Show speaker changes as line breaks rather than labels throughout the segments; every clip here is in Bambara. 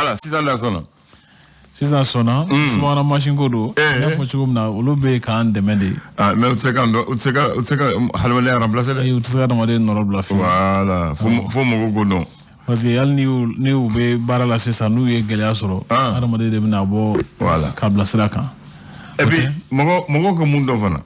voilà 6 ans da sona
6 ans sona subhana machine ko do ya fo ci gumna ulu be kan demande
mais utseka halwale remplacer
ay utseka do made normal bla
voilà faut mo go non
parce que yal ni u be barala c'est ça nous ye gele asoro adamade de bina bo
voilà
kabla sraka
et puis mo ko mundo fana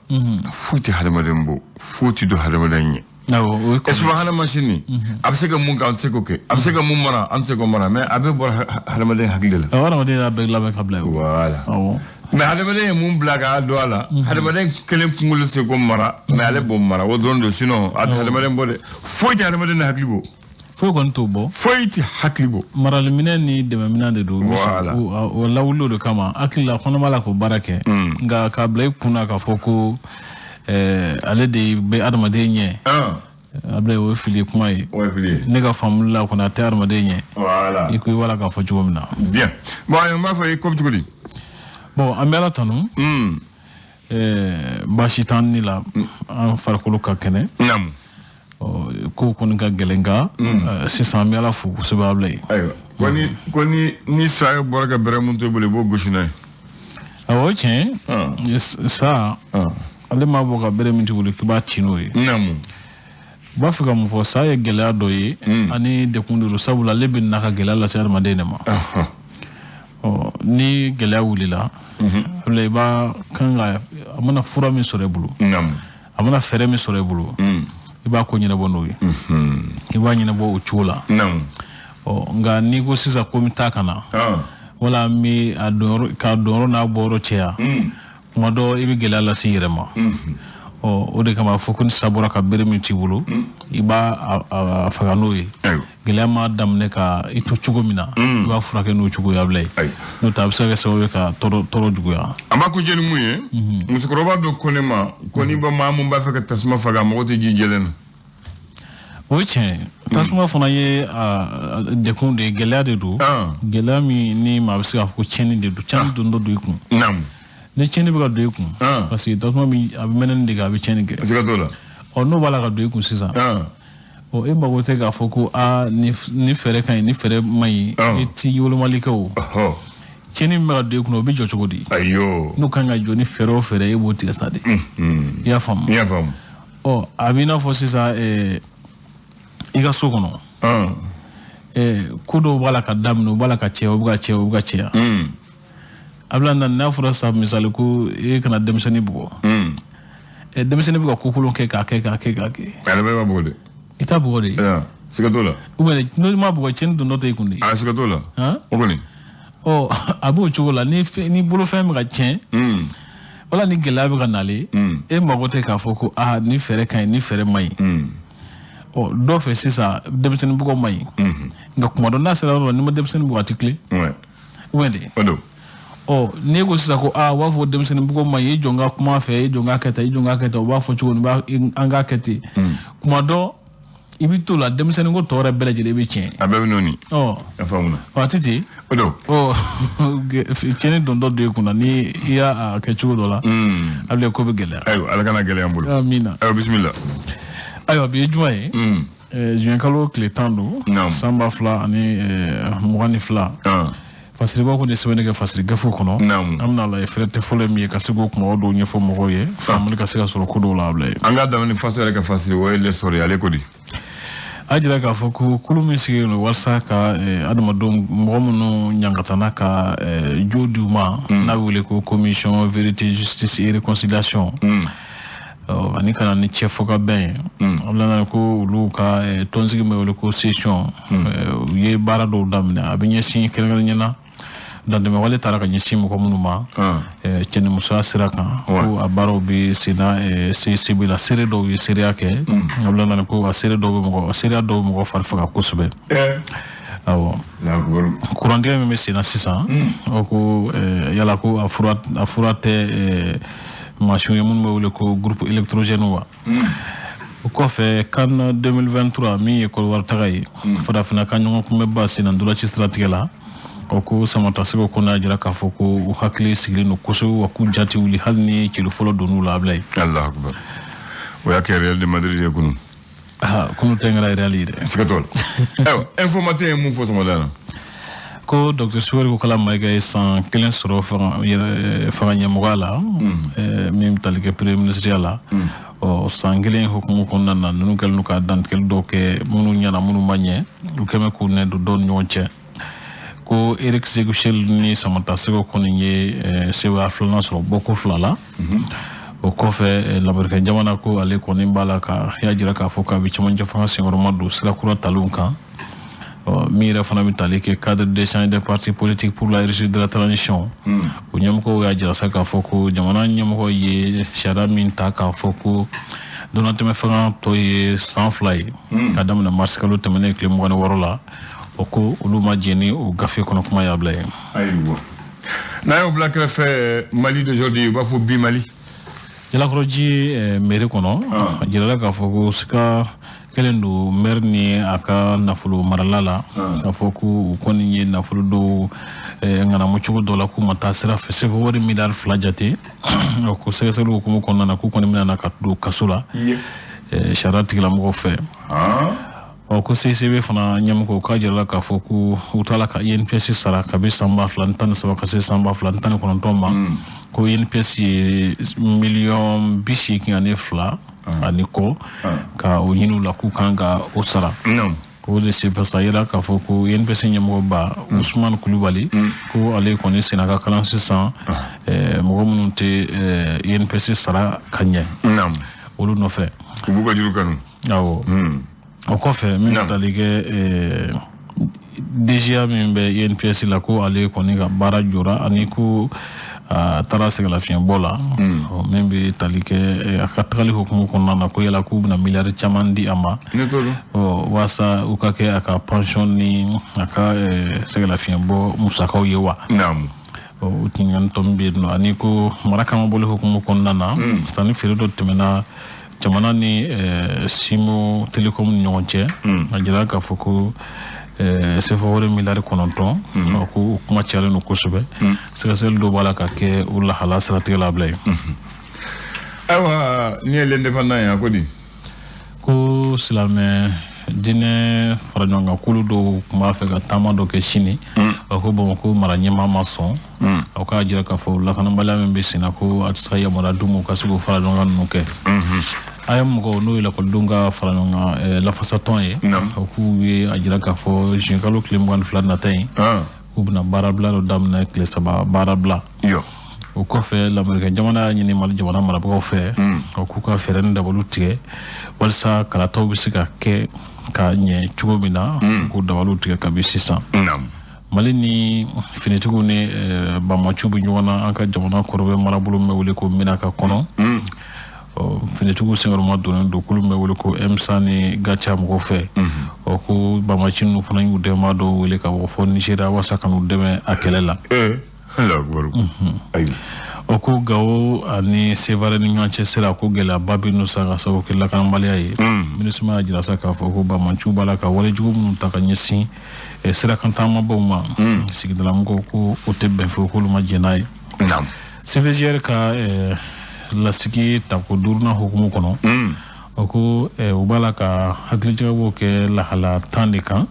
futi halwale mbo futi do halwale nyi
nawo
ko subhana machine abseka mun kan seko ke abseka mun mara an seko mara mais abe bor halwale hakile
la wala made la be la be kabla
voilà mais halwale mun blaga do ala halwale kelen kungul seko mara mais ale bom mara wo don do sinon at halwale mbode futi halwale na haklibo
fo kon to bo
foyti haklibo
maral minen ni de mina de do o lawlo do kama akila kono mala ko barake nga ka blay kuna ka foko ale de be adamade nye ablay wo fili kuma yi ne ka famula ko na te adamade nye
voilà
iko wala ka fo jomina
bien bon ma fa ko jugudi
bon amela tanu bashi tan ni la an farkulu ka kene
nam
ko kun ka gelenga 600 mila fu subablay
ayo koni ni sa borga bere to bole bo goshina
awo chen sa ale ma boga bere mun to bole kiba tino yi
namu
ba fuka mu fo sa ye gela do yi ani de kunduru sabula lebin naka gela la sar madene ma ni gela wulila le ba kanga amana fura min sore bulu
namu
amana fere min sore bulu iba ko nyina bono yi iba nyina bo uchula
non
nga ni go sisa ko mi takana wala mi adoro ka doro na boro chea modo ibi gelala sirema o de kama fokun sabura ka bermi tibulu iba afaganoyi gelama damne ka itu chugumina iba furake no chugu yablay no tabsa so ka toro jugu ya
amako jeni muye muskoroba do konema koni ba mamu ba faka tasma faga mo te jijelen
oche tasma fona ye de kun de gelade do gelami ni ma bisi ko cheni de do chan do do ikun
nam
ne cheni ba do ikun parce que tasma mi abimenen de ga bi cheni ge
c'est que là
on no bala ga do ikun sisa o e mago te ga foko ni fere kan ni fere mai eti yolo malika o cheni mi ga do ikun o bi jocho godi
ayo
no kan ga joni fere o fere e boti ga sade ya fam o abina fo sisa iga sokono kudo bala ka damno bala ka che obuga che ablanda na fura sa misali ko e kana demsani bugo demsani bugo ko kulon ke ka
ala be babode
ita bugo de
sikatola
ubele no ma bugo chen do note ikundi
sikatola ogoni
abu chogola ni bolo fem ga chen wala ni gelabe kanale e magote ka foko ni fere kan ni fere mai do fe sisa demsen bugo mai nga kuma do na sera ni mo demsen bugo article wende nego sisa ko wa fo demsen bugo mai jonga kuma fe jonga keta wa fo chugo ba anga keti kuma do ibito la demsen go tore beleje de bi chen
abebi noni afamuna
titi chene dondo de kuna ni ya ke chugo dola able ko be gele
ayo ala kana gele ambulo
amina
ayo bismillah
ayo bi juin juin kalo cletando samba fla ani muani fla fasiri ba ko ne sebene ga fasiri gafo kono amna la frete fole mi ka sego ko do nyefo mo ye famul ka sega solo ko do la able
anga da ni fasiri ka fasiri wo le sori ale ko di
ajira ka foko kulumi sigi no walsa ka adama dom momuno nyangatana ka joduma na wule ko commission vérité justice et réconciliation ani kana ni chef ka ben oblana ko luka tonzigi me wule ko session ye barado damna abinya sin kengal nyana dan de me wale taraka nyisim ko munuma ceni musa siraka ko abaro bi sina CC bi la série do yi série ake oblana ko a série do mo série do mo farfa ko sube awo
la gol
kurandire me sina 600 ko yala ko afurate machine mun mo wule ko groupe électrogène wa ko fe kan 2023 mi ko wartagay fada fina kan ko me basi nan dula ci stratégie la ko samata sego ko na jira ka foko hakli sigli no ko so ku jati wuli halni ci lu folo donu la ablay
allah akbar wa ya Real de Madrid yakunu
kunu tengra realide
sikatol ewa informateur mun fo sama dana
ko Dr. Suwari ko kala maiga san kelen soro fanga nyamugala mim talike premier ministre la o sangelen hukumu konna na nunu kel nuka dan kel doke munu nyana munu manye u keme ku ne do don nyonche ko Eric Segushel ni samata sego koninye sewa flana so boko flala o kofe l'Américain jamana ko ale ko nimbala ka ya jira ka foka bi chmonje fanga singoro madu sira kura talunka mira fana mitali ke cadre d'échange des partis politiques pour la réussite de la transition o nyam ko ya jira saka foko jamana nyam ko ye shara min ta ka foko donate me fanga to ye sans fly kadam na marskalo temene kle mo worola o ko uluma jeni o gafe kono kuma ya blay
aywa na yo black fait Mali d'aujourd'hui va faut bi Mali
jala kroji mere kono jala ka foko sika kelendo merni aka nafulu maralala ka foku koni nye nafulu do ngana muchugo dola ku matasira fese wori midar flajati ko seselu ko mo konna na ku koni mina ka do kasula sharati la mo fe o ko CCB fana nyam ko ka jala ka foku utala ka INPS sara ka be samba flantan saba ka se samba flantan ko non tomba ko INPS million bishi ki ane fla aniko ka o yinu la ku kanga o sara ko je se fasa yira ka foku INPS nyam ba Ousmane Koulibaly ko ale ko ne senaka kalan 600 mo munte INPS sara kanye olu no fe
ko buga juru kanu
awo o kofe min talige DGA min be INPS la ko ale ko ni ga bara jura ani ko tara se la fin bola o min be talige akatali hukumu konna na ko yala ko na miliyar chamandi ama o wasa ukake aka pension ni aka se la fin bo musaka yewa o tingan tombi no ani ko maraka mo bole hukumu konna na stani ferido temena jamana ni simo telecom nyonche ajira ka foko se favore milari kononton ko kuma chale no kosobe se sel do bala ka ke ulla hala srati la blay
awa ni l'indépendant ya kodi
ko silame dine faranonga kulu do kuma fe ga tamando ke chini ko bon ko maranyema mason o ka ajira ka fo la kana bala membe sina ko atsaya mara dumu ka sugo faranonga nuke ayam go no ila ko dunga faranonga la façon ye ku ye ajira ka fo jinkalo klimwan flat tay ubna barabla do damna kle saba barabla
yo
o ko fe l'Américain jamana ni mal jamana mara ko fe o ku ka feren da bolutige walsa kala taw bisika ke ka nye chugomina ku da bolutige ka bisisa mali ni finitugo ne ba mo chubu nyona anka jamana korbe mara bulu me wuli ko mina ka kono finitugo sengor mo do kulu me wuli ko emsani gacha mo fe o ko ba ma chinu fana yu de ma do wuli ka wo fo Nigeria wasa kanu deme akelela
hello guru ayi
o ko gawo ani sevare ni nyonche sera ko gela babi no saga so ke la kan balia yi minisma jira saka fo ko ba manchu bala ka wale jugo mun takanyesi sera kan tama bo ma sigidala ngo ko o tebbe fo ko ma jenai sevezier ka la sigi ta ko durna hukumu kono o ko o bala ka haklijaga bo ke la hala tandika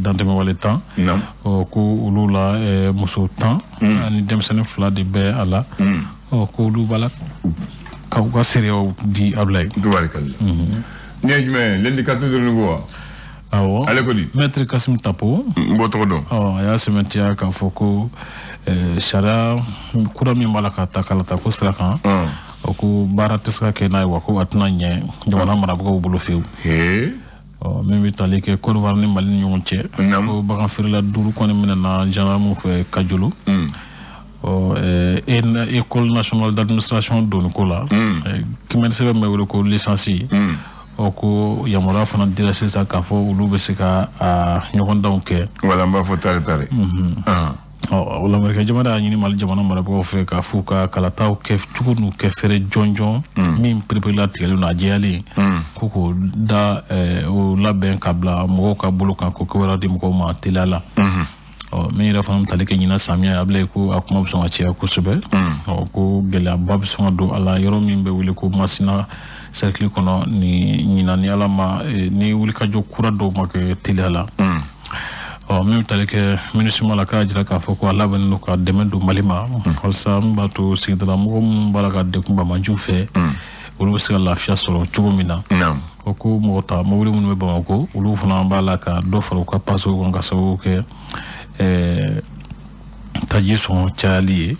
dante me wale tan o ko ulula muso tan ani demsene fla de be ala o ko lu bala ka ko serio di ablay
duwalikal nejme l'indicateur de nouveau
awo
ale ko di
maître Kassim Tapo
bo to do
ya sementia ka foko shara kura mi bala ka takala ta ko srakan ko barateska ke nay wako atna nye jamana mara ko bulu few mimi talike ko war ni mali nyonche ko bagan firla duru ko ni na jana mu fe kajulu en école nationale d'administration don ko la ki men sebe me ko licencié ko yamara fana direct sa ka fo ulu be sika nyokon donc
wala mba fo tare
wala Américain jamana ni mal jamana mara ko fe ka fuka kala taw ke tukunu ke fere jonjon min prepela tigelu na jeli koko da o laben kabla mo ka bulu kan ko ko wala dim ko ma tilala mi ra fam talike nyina samia able ko akuma so achi akusube ko gela bab so do ala yoro min be wuli ko masina cercle kono ni nyina ni ala ma ni wuli ka jo kura do ma ke tilala min tali ke ministre mala ka jira ka foko ala ban no ka deme do malima holsa mbato sigdala mo mbala ka de kumba manju fe olu se la fia solo chugo mina ko mo ta mo wuli mun be bamako olu fana mbala ka do falo ka paso ko nga sawo ke taji son chali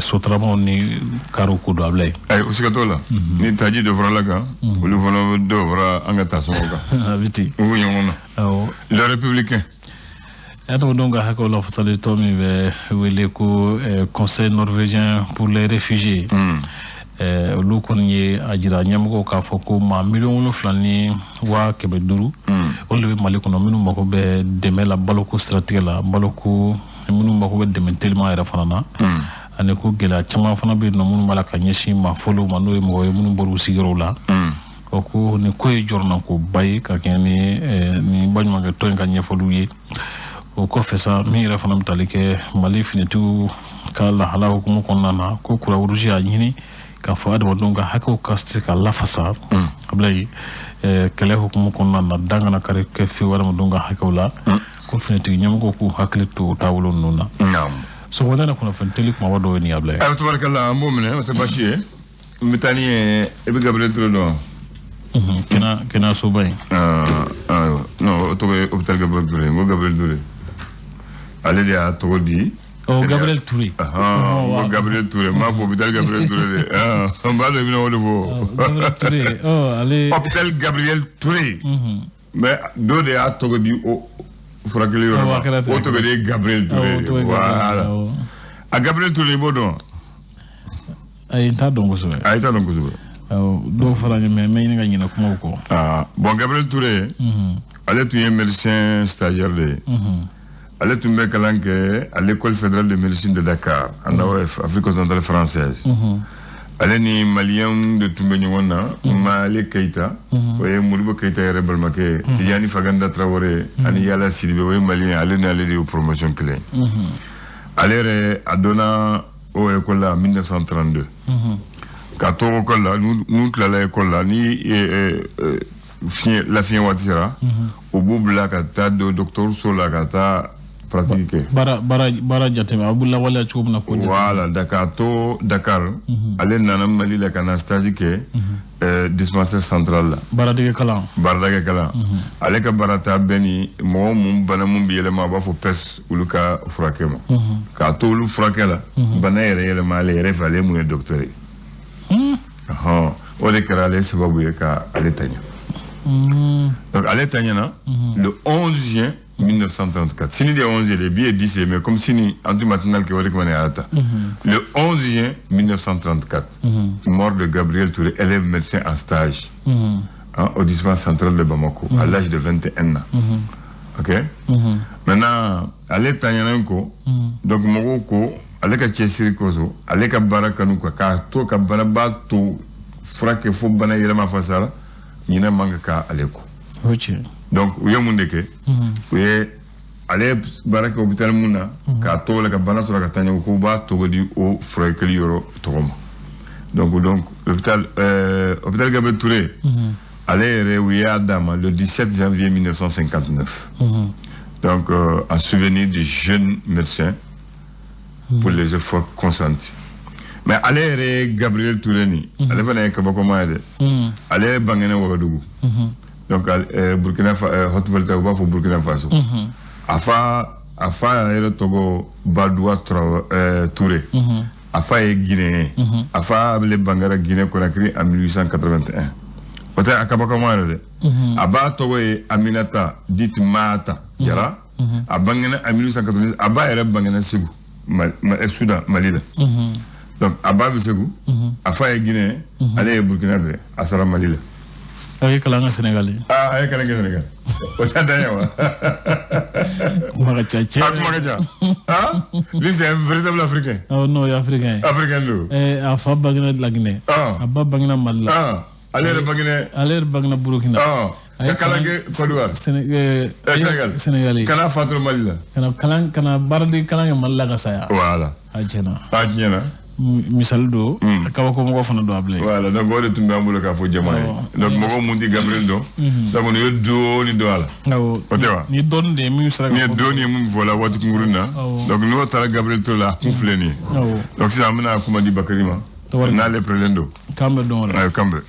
sotramo ni karo ko do ablay
ay usikatola ni taji do fara laga olu fana do fara anga taso ka
viti
ou yongona le républicain
Attends donc à quoi l'offre ça de Tommy le conseil norvégien pour les réfugiés lu kon ye ajira nyamgo ka foko ma million flani wa kebe duru o le mali kono minu mako be deme la baloko stratégie la baloko minu mako be deme tellement era fanana ane ko gela chama fana be no minu mala ka nyeshi ma folo ma no mo minu boru sigiro la o ko ne ko e jorna ko bayi ka keni ni banyuma ga to nga nyefolu ye o ko fesa mi ra fana mtalike mali finitu kala hala hukumu konnana ko kura uruji anyini ka fa adama donga hako kasti ka lafasa ablay kale hukumu konnana dangana kare ke fi wala donga hakola ko finiti nyamgo ko hakleto tawlo nuna so wadana kuna fenteli kuma wado ni ablay
ay tabarakallah mu'mina wa tabashi mitani e be Gabriel Touré
kena so bay
no to be hôpital Gabriel Touré mo Gabriel Touré ale dia to di
Gabriel Touré
Gabriel Touré ma fo hôpital Gabriel Touré ba do bino wolo
Gabriel Touré allez
hôpital Gabriel Touré mais do de a to di o frakeli yo o to be Gabriel Touré voilà a Gabriel Touré bodo
ay ta dongo so do fara me nga nyina kuma ko
bon Gabriel Touré ale tu est médecin stagiaire de ale tumbe kalanke à l'école fédérale de médecine de Dakar en Afrique occidentale française ale ni malien de tumbe nyona Mali Keita oye Modibo Keita rebel make Tidiane Faganda Traoré ani Yala Sidibé oye malien ale na ale de promotion clé ale re adona au école en 1932 ka to école là nous la école là ni la fin watira au bubla ka ta do docteur Sola ka ta pratique
bara jatema abulla wala chubna ko
voilà Dakar ale nana Mali la kana stage ke dispensaire central la
barade kala
ale ka barata beni mo mum bana mum biyele ma ba fo pes uluka furakema ka to lu furakela bana yele ma le refale mu docteur o de kara le sababu ye ka ale tanya donc ale tanya na le 11 juin 1934. Sini de 11 le billet 10 mais comme sini anti-matinal qui aurait commencé à le 11 juin 1934 mort de Gabriel Touré, élève médecin en stage au dispensaire central de Bamako à l'âge de 21 ans. OK maintenant allez tanyananko donc moko allez ka chesiri kozo allez ka barakanu ka to ka banaba to frake fo bana yelema fasara nyina manga ka aleko donc uye mundeke uye ale baraka hôpital muna ka to la ka bana so la ka tanya ko ba to di o frake yoro toma donc hôpital Gabriel Touré allait réunie à Dama le 17 janvier 1959 donc en souvenir du jeune médecin pour les efforts consentis mais allait Gabriel Touré ni allait venir ka bako maade allait bangene Ouagadougou donc Burkina Haute-Volta ou pour Burkina Faso afa era Togo Badoua Touré afa est guinéen afa le bangara Guinée Conakry en 1881 peut-être akabaka moire aba Togo et Aminata dit Mata jara abangena en 1890 aba era bangena Ségou Soudan Mali donc aba Ségou afa est guinéen allez Burkina Faso asara Mali
avec la Sénégalais
avec la Sénégal autant d'ailleurs lui c'est un véritable africain
non il est africain afa bagna de la Guinée abba bagna Mali aller bagna Burkina
kalage Côte d'Ivoire Sénégal kana fatro Mali
kana bardi kana Mali la saya
voilà
ajena misal do ka ko mo fana do able
voilà donc o de tumbe amulo ka fo jamono donc mo ko mundi Gabriel do sabu yo do ni do ala o tewa
ni don de mi sara
ni do ni mum vola watu nguruna donc no tara Gabriel to la confleni donc ça amena kuma di Bakarima na le prelendo
kambe do
kambe